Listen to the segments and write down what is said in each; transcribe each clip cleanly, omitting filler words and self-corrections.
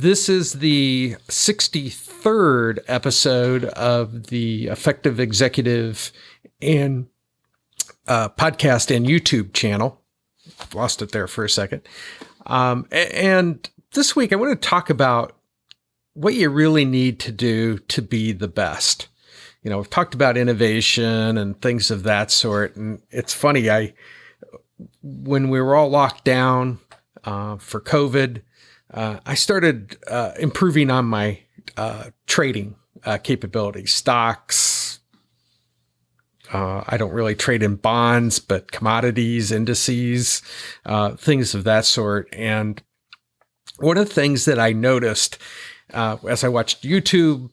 This is the 63rd episode of the Effective Executive and podcast and YouTube channel. Lost it there for a second. And this week I want to talk about what you really need to do to be the best. We've talked about innovation and things of that sort. And it's funny, when we were all locked down for COVID, I started improving on my trading capabilities, stocks. I don't really trade in bonds, but commodities, indices, things of that sort. And one of the things that I noticed as I watched YouTube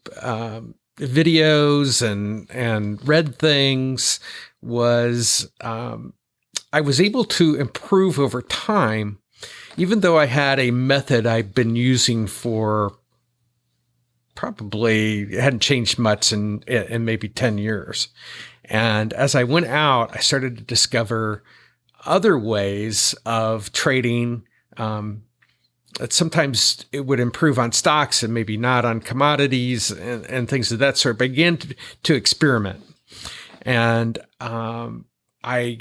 videos and read things was I was able to improve over time, even though I had a method I've been using for probably, it hadn't changed much in maybe 10 years. And as I went out, I started to discover other ways of trading. Sometimes it would improve on stocks and maybe not on commodities and things of that sort. I began to experiment. And I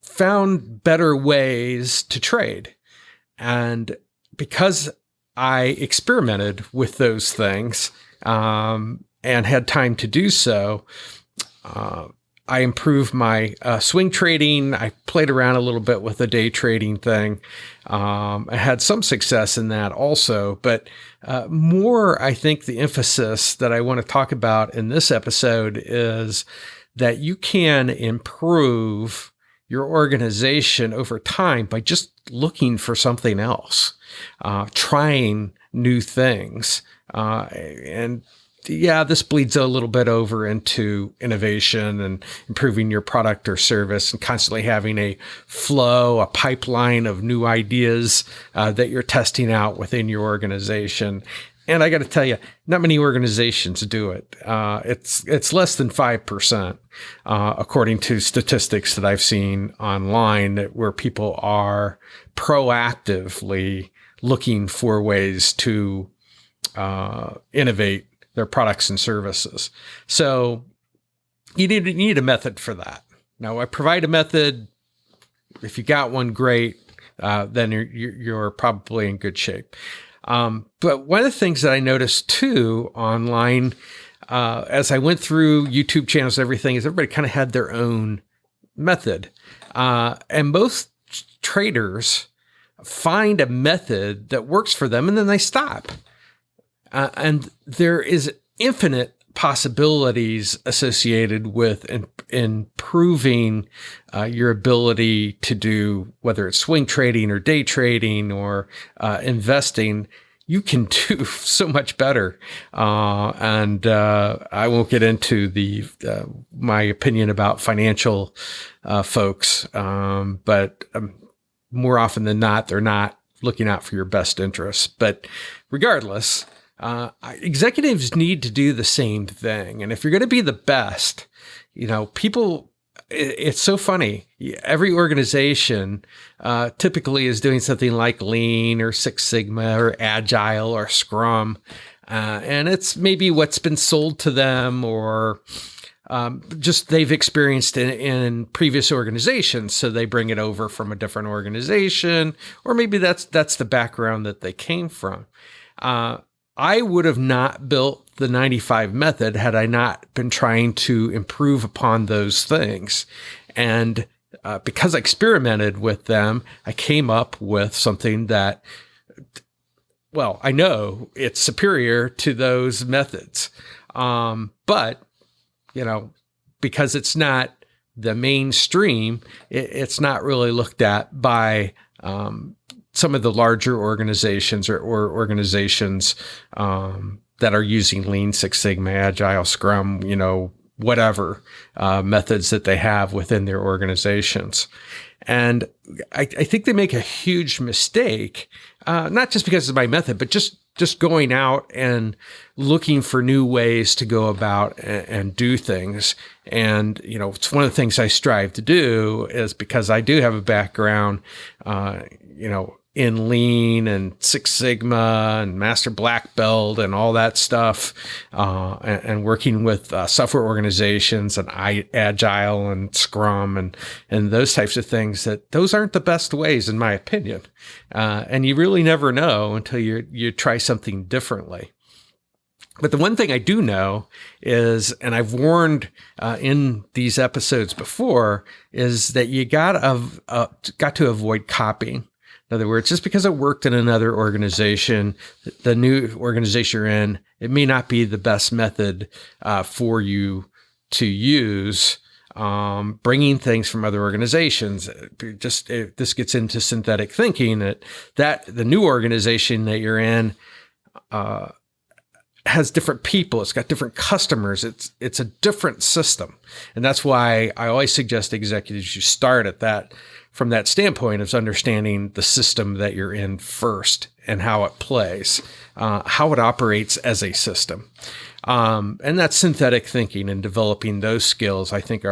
found better ways to trade. And because I experimented with those things and had time to do so, I improved my swing trading. I played around a little bit with the day trading thing. I had some success in that also, but more, I think the emphasis that I want to talk about in this episode is that you can improve your organization over time by just looking for something else, trying new things. And yeah, this bleeds a little bit over into innovation and improving your product or service and constantly having a flow, a pipeline of new ideas that you're testing out within your organization. And I got to tell you, not many organizations do it. It's less than 5%, according to statistics that I've seen online, where people are proactively looking for ways to innovate their products and services. So you need a method for that. Now, I provide a method. If you got one, great. Then you're probably in good shape. But one of the things that I noticed too online, as I went through YouTube channels, everything is everybody kind of had their own method. And most traders find a method that works for them and then they stop. And there is infinite possibilities associated with improving your ability to do, whether it's swing trading or day trading or investing. You can do so much better. And I won't get into my opinion about financial folks, but more often than not, they're not looking out for your best interests. But regardless, executives need to do the same thing. And if you're going to be the best, people, it's so funny. Every organization typically is doing something like Lean or Six Sigma or Agile or Scrum. And it's maybe what's been sold to them or just they've experienced in previous organizations. So they bring it over from a different organization, or maybe that's the background that they came from. I would have not built the 95 method had I not been trying to improve upon those things. And because I experimented with them, I came up with something that, well, I know it's superior to those methods. But, because it's not the mainstream, it's not really looked at by some of the larger organizations or organizations that are using Lean, Six Sigma, Agile, Scrum, whatever methods that they have within their organizations. And I think they make a huge mistake, not just because of my method, but just going out and looking for new ways to go about and do things. And, it's one of the things I strive to do is because I do have a background, in Lean and Six Sigma and Master Black Belt and all that stuff, and working with software organizations and Agile and Scrum and those types of things, that those aren't the best ways, in my opinion. And you really never know until you try something differently. But the one thing I do know is, and I've warned in these episodes before, is that you got to avoid copying. In other words, just because it worked in another organization, the new organization you're in, it may not be the best method for you to use. Bringing things from other organizations, this gets into synthetic thinking, that the new organization that you're in has different people. It's got different customers. It's a different system. And that's why I always suggest executives, you start at that, from that standpoint of understanding the system that you're in first and how it plays, how it operates as a system. And that's synthetic thinking, and developing those skills, I think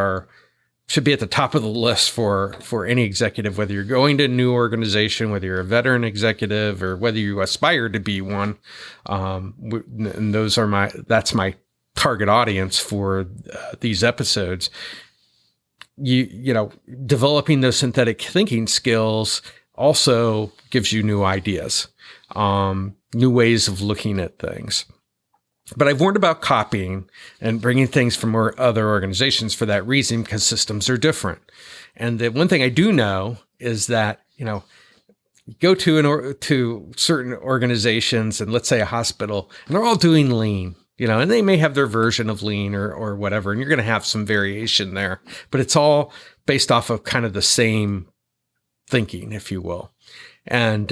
should be at the top of the list for any executive, whether you're going to a new organization, whether you're a veteran executive, or whether you aspire to be one. And that's my target audience for these episodes. You know, developing those synthetic thinking skills also gives you new ideas, new ways of looking at things. But I've warned about copying and bringing things from other organizations for that reason, because systems are different. And the one thing I do know is that, you know, you go to certain organizations, and let's say a hospital, and they're all doing Lean, you know, and they may have their version of Lean or whatever, and you're going to have some variation there, but it's all based off of kind of the same thinking, if you will. And,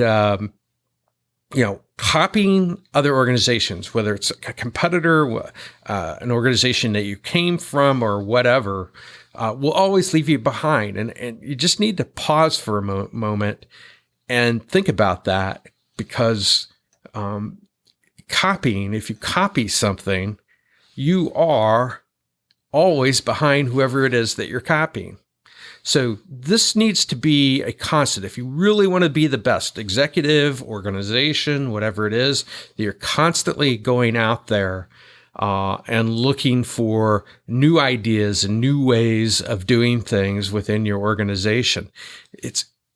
you know, copying other organizations, whether it's a competitor, an organization that you came from, or whatever, will always leave you behind. And you just need to pause for a moment and think about that, because copying, if you copy something, you are always behind whoever it is that you're copying. So this needs to be a constant. If you really want to be the best executive, organization, whatever it is, that you're constantly going out there and looking for new ideas and new ways of doing things within your organization.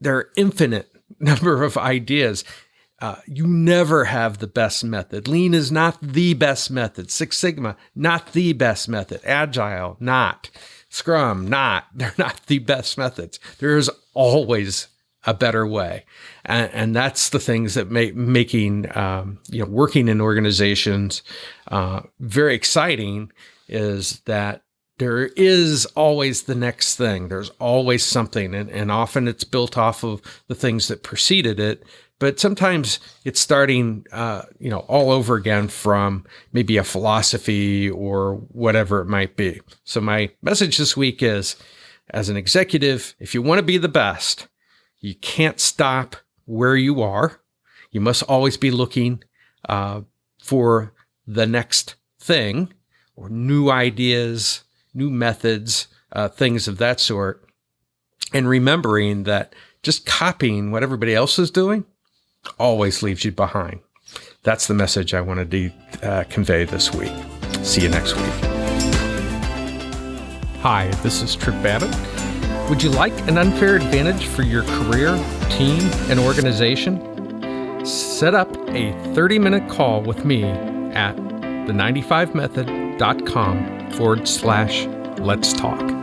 There are infinite number of ideas. You never have the best method. Lean is not the best method. Six Sigma, not the best method. Agile, not. Scrum, not. They're not the best methods. There is always a better way. And that's the things that making, working in organizations very exciting, is that there is always the next thing. There's always something. And often it's built off of the things that preceded it. But sometimes it's starting, all over again from maybe a philosophy or whatever it might be. So my message this week is, as an executive, if you want to be the best, you can't stop where you are. You must always be looking for the next thing, or new ideas, new methods, things of that sort. And remembering that just copying what everybody else is doing always leaves you behind. That's the message I wanted to convey this week. See you next week. Hi, this is Trip Babbitt. Would you like an unfair advantage for your career, team, and organization? Set up a 30-minute call with me at the95method.com/let's talk.